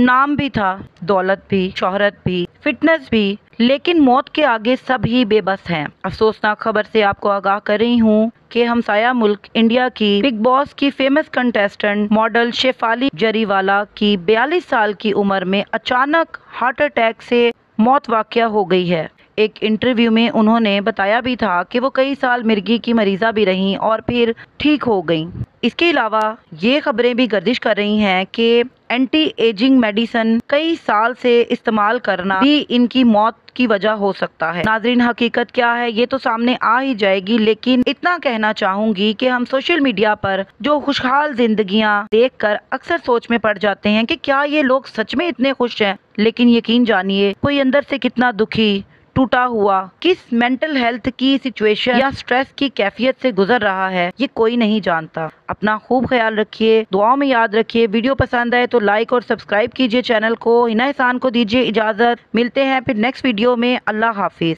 नाम भी था, दौलत भी, शोहरत भी, फिटनेस भी, लेकिन मौत के आगे सब ही बेबस हैं। अफसोसनाक खबर से आपको आगाह कर रही हूँ कि हमसाया मुल्क इंडिया की बिग बॉस की famous contestant model Shefali Jariwala की 42 साल की उम्र में अचानक हार्ट अटैक से मौत वाक़या हो गई है। एक इंटरव्यू में उन्होंने बताया भी था कि वो कई साल मिर्गी की मरीजा भी रहीं और फिर ठीक हो गईं। इसके अलावा ये खबरें भी गर्दिश कर रही हैं कि एंटी एजिंग मेडिसिन कई साल से इस्तेमाल करना भी इनकी मौत की वजह हो सकता है। नाज़रीन, हकीकत क्या है ये तो सामने आ ही जाएगी, लेकिन इतना कहना चाहूंगी कि हम सोशल मीडिया पर जो खुशहाल जिंदगियां देखकर अक्सर सोच में पड़ जाते हैं कि क्या ये लोग सच में इतने खुश हैं, लेकिन यकीन जानिए कोई अंदर से कितना दुखी, टूटा हुआ, किस मेंटल हेल्थ की सिचुएशन या स्ट्रेस की कैफियत से गुजर रहा है ये कोई नहीं जानता। अपना खूब ख्याल रखिए, दुआओं में याद रखिए। वीडियो पसंद आए तो लाइक और सब्सक्राइब कीजिए चैनल को। हिना एहसान को दीजिए इजाजत। मिलते हैं फिर नेक्स्ट वीडियो में। अल्लाह हाफिज।